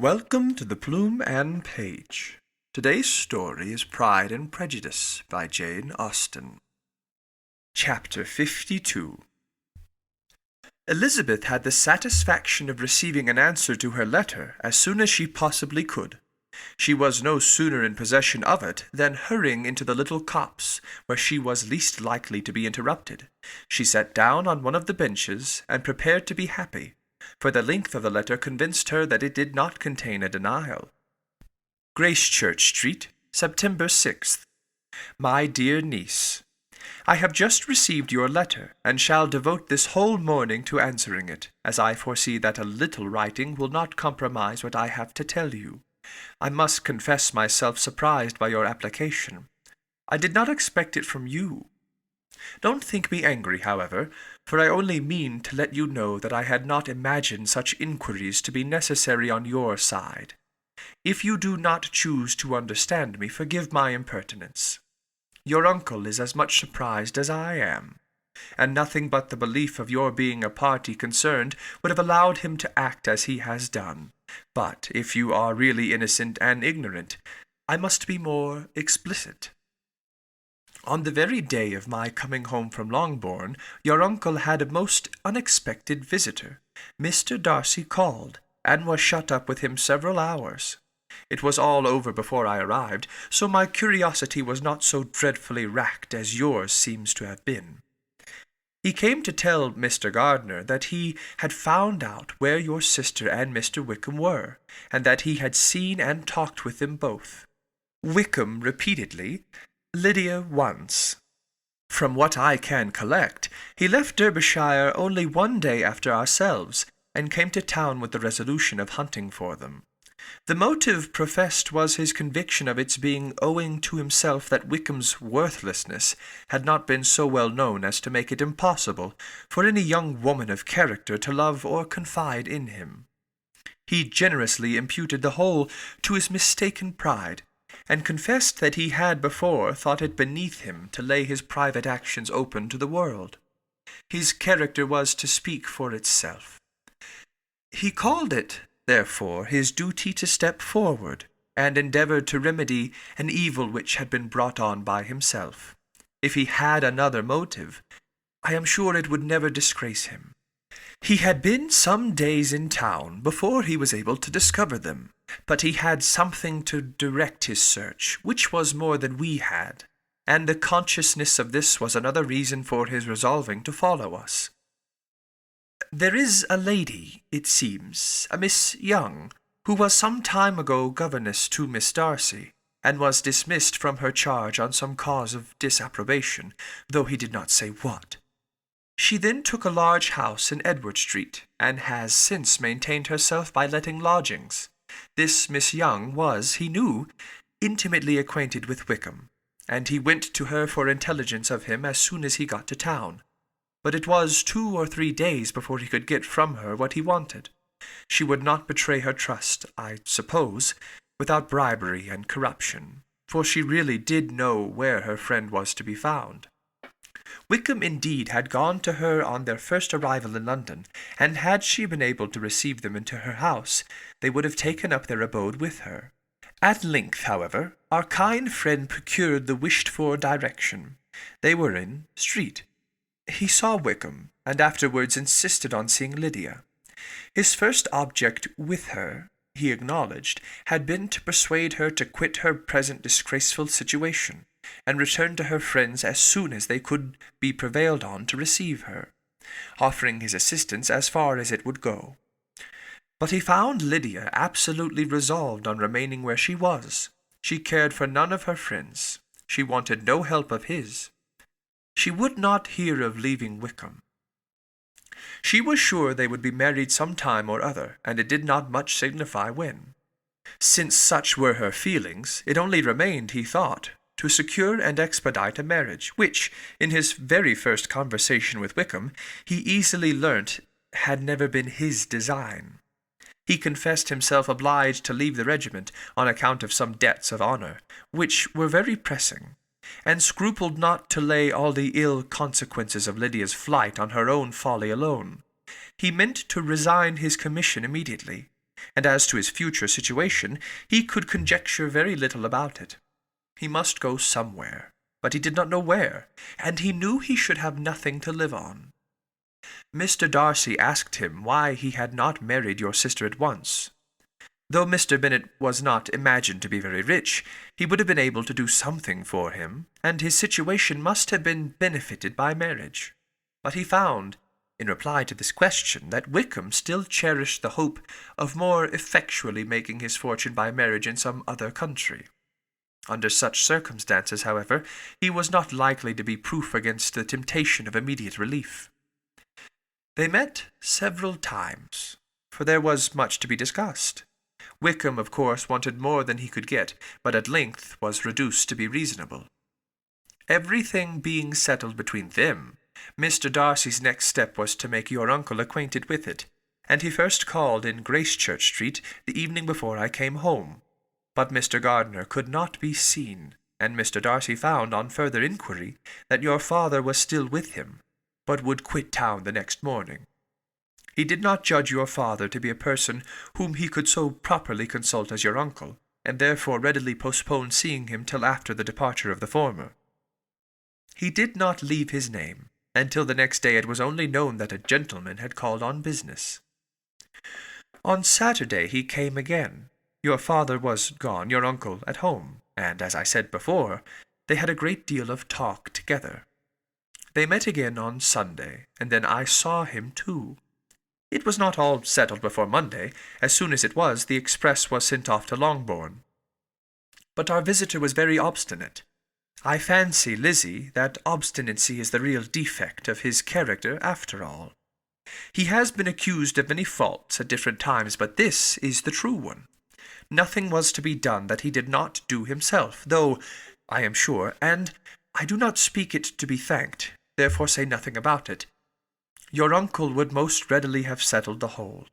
Welcome to the Plume and Page. Today's story is Pride and Prejudice by Jane Austen. Chapter 52. Elizabeth had the satisfaction of receiving an answer to her letter as soon as she possibly could. She was no sooner in possession of it than hurrying into the little copse, where she was least likely to be interrupted, she sat down on one of the benches and prepared to be happy, for the length of the letter convinced her that it did not contain a denial. Gracechurch Street, September 6th. My dear niece, I have just received your letter, and shall devote this whole morning to answering it, as I foresee that a little writing will not compromise what I have to tell you. I must confess myself surprised by your application. I did not expect it from you. Don't think me angry, however, for I only mean to let you know that I had not imagined such inquiries to be necessary on your side. If you do not choose to understand me, forgive my impertinence. Your uncle is as much surprised as I am, and nothing but the belief of your being a party concerned would have allowed him to act as he has done. But if you are really innocent and ignorant, I must be more explicit. On the very day of my coming home from Longbourn, your uncle had a most unexpected visitor. Mr. Darcy called, and was shut up with him several hours. It was all over before I arrived, so my curiosity was not so dreadfully racked as yours seems to have been. He came to tell Mr. Gardiner that he had found out where your sister and Mr. Wickham were, and that he had seen and talked with them both. Wickham repeatedly, Lydia once. From what I can collect, he left Derbyshire only one day after ourselves, and came to town with the resolution of hunting for them. The motive professed was his conviction of its being owing to himself that Wickham's worthlessness had not been so well known as to make it impossible for any young woman of character to love or confide in him. He generously imputed the whole to his mistaken pride, and confessed that he had before thought it beneath him to lay his private actions open to the world. His character was to speak for itself. He called it, therefore, his duty to step forward, and endeavour to remedy an evil which had been brought on by himself. If he had another motive, I am sure it would never disgrace him. He had been some days in town before he was able to discover them, but he had something to direct his search, which was more than we had, and the consciousness of this was another reason for his resolving to follow us. There is a lady, it seems, a Miss Young, who was some time ago governess to Miss Darcy, and was dismissed from her charge on some cause of disapprobation, though he did not say what. She then took a large house in Edward Street, and has since maintained herself by letting lodgings. This Miss Young was, he knew, intimately acquainted with Wickham, and he went to her for intelligence of him as soon as he got to town. But it was 2 or 3 days before he could get from her what he wanted. She would not betray her trust, I suppose, without bribery and corruption, for she really did know where her friend was to be found. Wickham indeed had gone to her on their first arrival in London, and had she been able to receive them into her house, they would have taken up their abode with her. At length, however, our kind friend procured the wished-for direction. They were in Street. He saw Wickham, and afterwards insisted on seeing Lydia. His first object with her, he acknowledged, had been to persuade her to quit her present disgraceful situation, and return to her friends as soon as they could be prevailed on to receive her, offering his assistance as far as it would go. But he found Lydia absolutely resolved on remaining where she was. She cared for none of her friends. She wanted no help of his. She would not hear of leaving Wickham. She was sure they would be married some time or other, and it did not much signify when. Since such were her feelings, it only remained, he thought, to secure and expedite a marriage, which, in his very first conversation with Wickham, he easily learnt had never been his design. He confessed himself obliged to leave the regiment on account of some debts of honour, which were very pressing, and scrupled not to lay all the ill consequences of Lydia's flight on her own folly alone. He meant to resign his commission immediately, and as to his future situation, he could conjecture very little about it. He must go somewhere, but he did not know where, and he knew he should have nothing to live on. Mr. Darcy asked him why he had not married your sister at once. Though Mr. Bennet was not imagined to be very rich, he would have been able to do something for him, and his situation must have been benefited by marriage. But he found, in reply to this question, that Wickham still cherished the hope of more effectually making his fortune by marriage in some other country. Under such circumstances, however, he was not likely to be proof against the temptation of immediate relief. They met several times, for there was much to be discussed. Wickham, of course, wanted more than he could get, but at length was reduced to be reasonable. Everything being settled between them, Mr. Darcy's next step was to make your uncle acquainted with it, and he first called in Gracechurch Street the evening before I came home. But Mr. Gardiner could not be seen, and Mr. Darcy found, on further inquiry, that your father was still with him, but would quit town the next morning. He did not judge your father to be a person whom he could so properly consult as your uncle, and therefore readily postponed seeing him till after the departure of the former. He did not leave his name, and till the next day it was only known that a gentleman had called on business. On Saturday he came again. Your father was gone, your uncle at home, and, as I said before, they had a great deal of talk together. They met again on Sunday, and then I saw him too. It was not all settled before Monday. As soon as it was, the express was sent off to Longbourn. But our visitor was very obstinate. I fancy, Lizzie, that obstinacy is the real defect of his character after all. He has been accused of many faults at different times, but this is the true one. Nothing was to be done that he did not do himself, though, I am sure, and I do not speak it to be thanked, therefore say nothing about it, your uncle would most readily have settled the whole.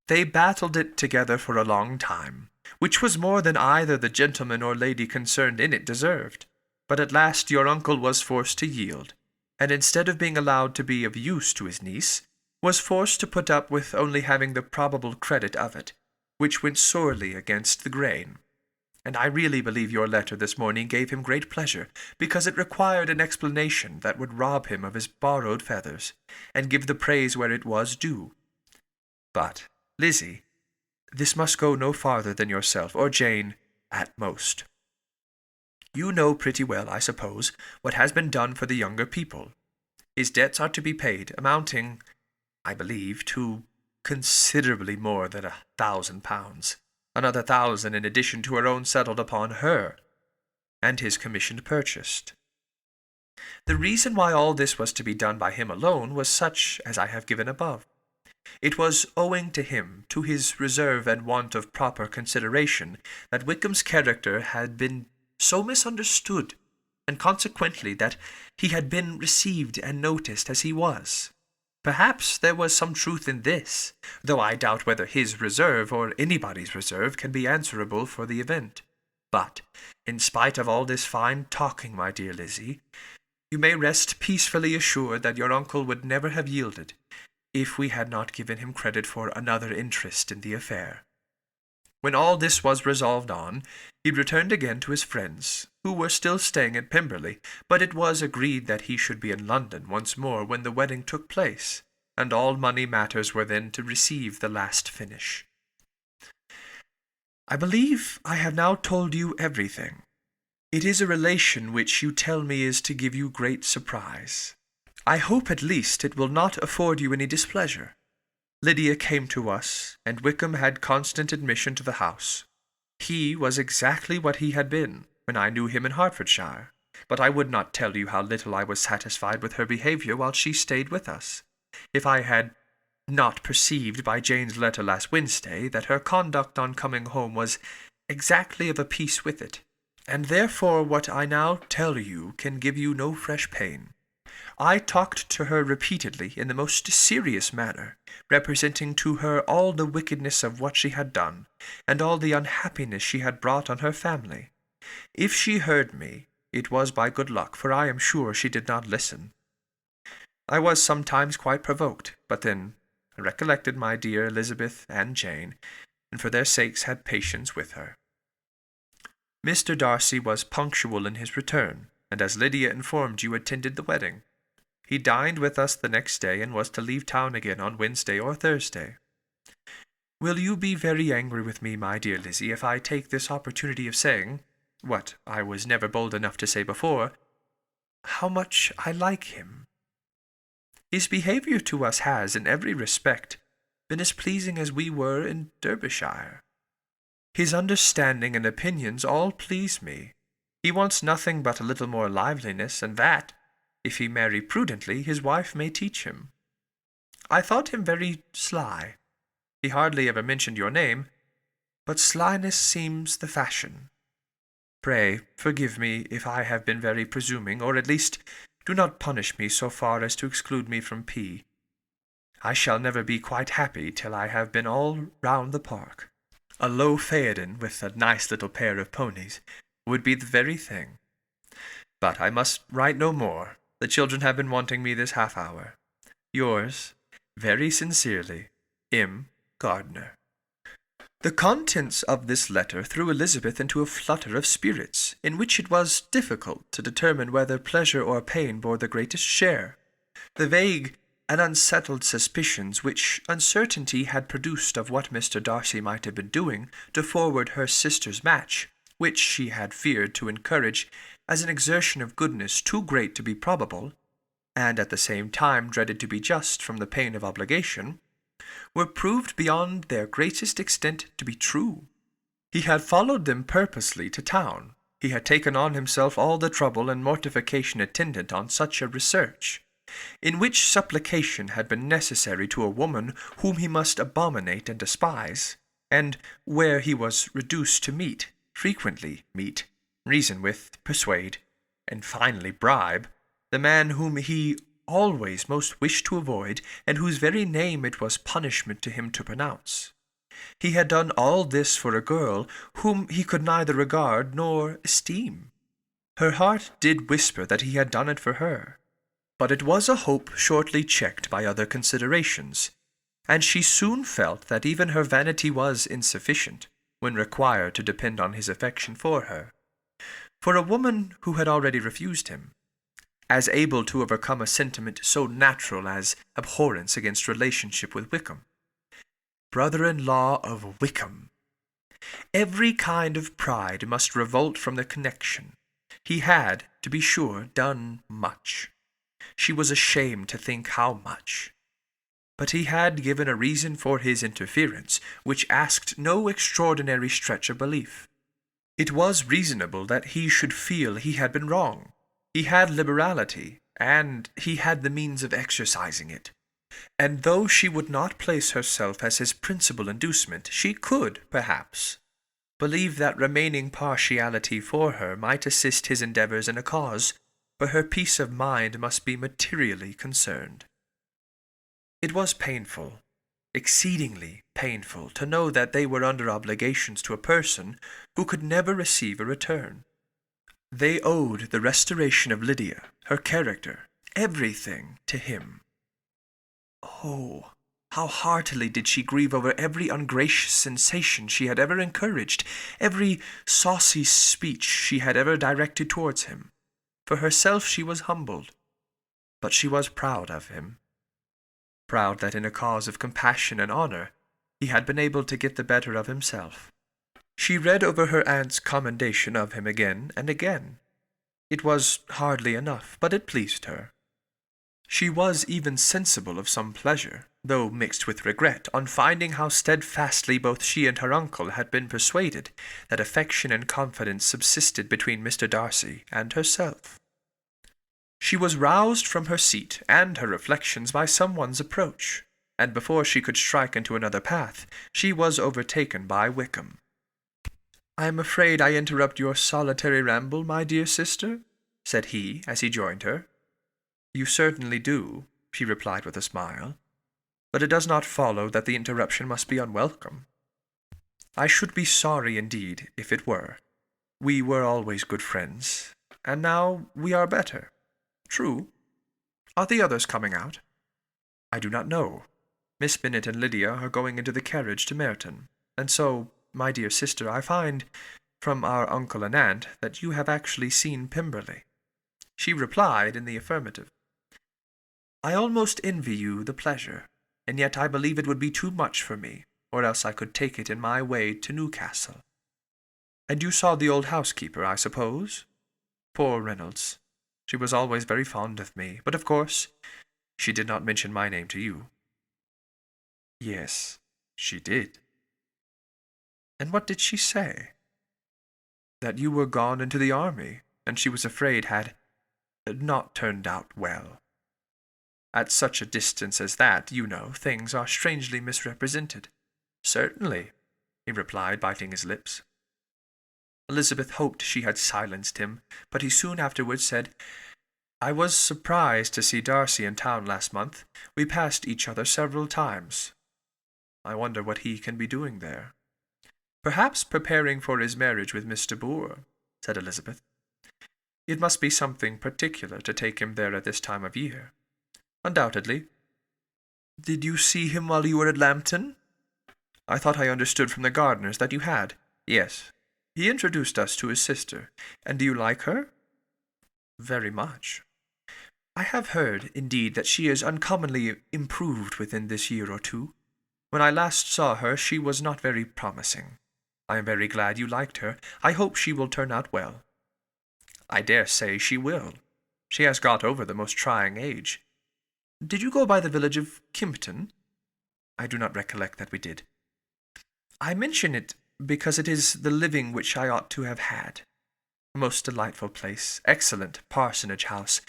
They battled it together for a long time, which was more than either the gentleman or lady concerned in it deserved. But at last your uncle was forced to yield, and instead of being allowed to be of use to his niece, was forced to put up with only having the probable credit of it, which went sorely against the grain. And I really believe your letter this morning gave him great pleasure, because it required an explanation that would rob him of his borrowed feathers, and give the praise where it was due. But, Lizzie, this must go no farther than yourself, or Jane, at most. You know pretty well, I suppose, what has been done for the younger people. His debts are to be paid, amounting, I believe, to considerably more than £1,000. Another 1,000 in addition to her own settled upon her, and his commission purchased. The reason why all this was to be done by him alone was such as I have given above. It was owing to him, to his reserve and want of proper consideration, that Wickham's character had been so misunderstood, and consequently that he had been received and noticed as he was. Perhaps there was some truth in this, though I doubt whether his reserve or anybody's reserve can be answerable for the event. But, in spite of all this fine talking, my dear Lizzie, you may rest peacefully assured that your uncle would never have yielded, if we had not given him credit for another interest in the affair. When all this was resolved on, he returned again to his friends, who were still staying at Pemberley, but it was agreed that he should be in London once more when the wedding took place, and all money matters were then to receive the last finish. I believe I have now told you everything. It is a relation which you tell me is to give you great surprise. I hope at least it will not afford you any displeasure. Lydia came to us, and Wickham had constant admission to the house. He was exactly what he had been when I knew him in Hertfordshire, but I would not tell you how little I was satisfied with her behaviour while she stayed with us, if I had not perceived by Jane's letter last Wednesday that her conduct on coming home was exactly of a piece with it, and therefore what I now tell you can give you no fresh pain. I talked to her repeatedly in the most serious manner, representing to her all the wickedness of what she had done, and all the unhappiness she had brought on her family. If she heard me, it was by good luck, for I am sure she did not listen. I was sometimes quite provoked, but then I recollected my dear Elizabeth and Jane, and for their sakes had patience with her. Mr. Darcy was punctual in his return, and as Lydia informed you, attended the wedding. He dined with us the next day, and was to leave town again on Wednesday or Thursday. Will you be very angry with me, my dear Lizzie, if I take this opportunity of saying, what I was never bold enough to say before, how much I like him? His behaviour to us has, in every respect, been as pleasing as we were in Derbyshire. His understanding and opinions all please me. He wants nothing but a little more liveliness, and that, if he marry prudently, his wife may teach him. I thought him very sly. He hardly ever mentioned your name, but slyness seems the fashion. Pray forgive me if I have been very presuming, or at least do not punish me so far as to exclude me from P. I shall never be quite happy till I have been all round the park. A low phaeton with a nice little pair of ponies would be the very thing. But I must write no more. The children have been wanting me this half-hour. Yours, very sincerely, M. Gardiner. The contents of this letter threw Elizabeth into a flutter of spirits, in which it was difficult to determine whether pleasure or pain bore the greatest share. The vague and unsettled suspicions which uncertainty had produced of what Mr. Darcy might have been doing to forward her sister's match, which she had feared to encourage as an exertion of goodness too great to be probable, and at the same time dreaded to be just from the pain of obligation, were proved beyond their greatest extent to be true. He had followed them purposely to town. He had taken on himself all the trouble and mortification attendant on such a research, in which supplication had been necessary to a woman whom he must abominate and despise, and where he was reduced to frequently meet, reason with, persuade, and finally bribe, the man whom he always most wished to avoid, and whose very name it was punishment to him to pronounce. He had done all this for a girl whom he could neither regard nor esteem. Her heart did whisper that he had done it for her, but it was a hope shortly checked by other considerations, and she soon felt that even her vanity was insufficient, when required to depend on his affection for her. For a woman who had already refused him, as able to overcome a sentiment so natural as abhorrence against relationship with Wickham. Brother-in-law of Wickham! Every kind of pride must revolt from the connection. He had, to be sure, done much. She was ashamed to think how much. But he had given a reason for his interference, which asked no extraordinary stretch of belief. It was reasonable that he should feel he had been wrong. He had liberality, and he had the means of exercising it. And though she would not place herself as his principal inducement, she could, perhaps, believe that remaining partiality for her might assist his endeavours in a cause where her peace of mind must be materially concerned. It was painful, exceedingly painful, to know that they were under obligations to a person who could never receive a return. They owed the restoration of Lydia, her character, everything to him. Oh, how heartily did she grieve over every ungracious sensation she had ever encouraged, every saucy speech she had ever directed towards him. For herself she was humbled, but she was proud of him. Proud that in a cause of compassion and honour he had been able to get the better of himself. She read over her aunt's commendation of him again and again. It was hardly enough, but it pleased her. She was even sensible of some pleasure, though mixed with regret, on finding how steadfastly both she and her uncle had been persuaded that affection and confidence subsisted between Mr. Darcy and herself. She was roused from her seat and her reflections by someone's approach, and before she could strike into another path, she was overtaken by Wickham. "I am afraid I interrupt your solitary ramble, my dear sister," said he, as he joined her. "You certainly do," she replied with a smile, "but it does not follow that the interruption must be unwelcome. I should be sorry indeed if it were. We were always good friends, and now we are better. True. Are the others coming out?" "I do not know. Miss Bennet and Lydia are going into the carriage to Merton. And so, my dear sister, I find from our uncle and aunt that you have actually seen Pemberley." She replied in the affirmative. "I almost envy you the pleasure, and yet I believe it would be too much for me, or else I could take it in my way to Newcastle. And you saw the old housekeeper, I suppose? Poor Reynolds. She was always very fond of me, but of course she did not mention my name to you." "Yes, she did." "And what did she say?" "That you were gone into the army, and she was afraid had not turned out well. At such a distance as that, you know, things are strangely misrepresented." "Certainly," he replied, biting his lips. Elizabeth hoped she had silenced him, but he soon afterwards said, "I was surprised to see Darcy in town last month. We passed each other several times. I wonder what he can be doing there." "Perhaps preparing for his marriage with Miss de Bourgh," said Elizabeth. "It must be something particular to take him there at this time of year." "Undoubtedly." "Did you see him while you were at Lambton?" "I thought I understood from the gardeners that you had." "Yes. He introduced us to his sister. And do you like her?" "Very much." "I have heard, indeed, that she is uncommonly improved within this year or two. When I last saw her, she was not very promising. I am very glad you liked her. I hope she will turn out well." "I dare say she will. She has got over the most trying age. Did you go by the village of Kimpton?" "I do not recollect that we did." "I mention it because it is the living which I ought to have had. A most delightful place, excellent parsonage house.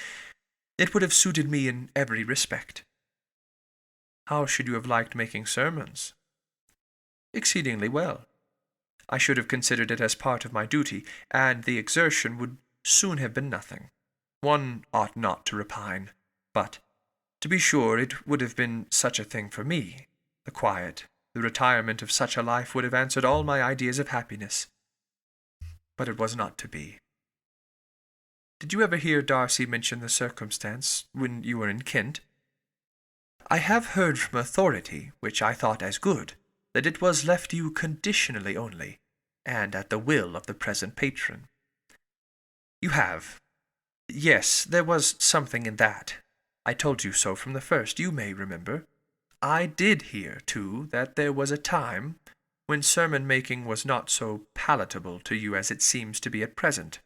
It would have suited me in every respect." "How should you have liked making sermons?" "Exceedingly well. I should have considered it as part of my duty, and the exertion would soon have been nothing. One ought not to repine. But, to be sure, it would have been such a thing for me. The quiet, the retirement of such a life would have answered all my ideas of happiness. But it was not to be." "Did you ever hear Darcy mention the circumstance when you were in Kent?" "I have heard from authority, which I thought as good, that it was left you conditionally only, and at the will of the present patron." "You have. Yes, there was something in that. I told you so from the first, you may remember. I did hear, too, that there was a time when sermon-making was not so palatable to you as it seems to be at present,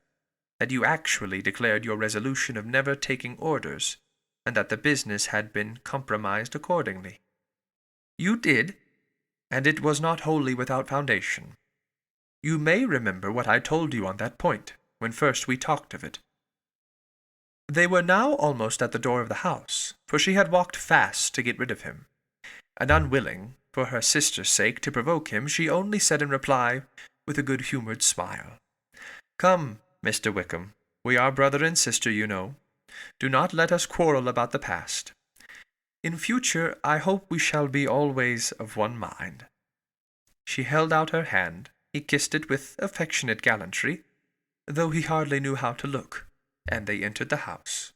that you actually declared your resolution of never taking orders, and that the business had been compromised accordingly." "You did, and it was not wholly without foundation. You may remember what I told you on that point, when first we talked of it." They were now almost at the door of the house, for she had walked fast to get rid of him, and unwilling, for her sister's sake, to provoke him, she only said in reply, with a good-humoured smile, "Come, Mr. Wickham, we are brother and sister, you know. Do not let us quarrel about the past. In future I hope we shall be always of one mind." She held out her hand. He kissed it with affectionate gallantry, though he hardly knew how to look, and they entered the house.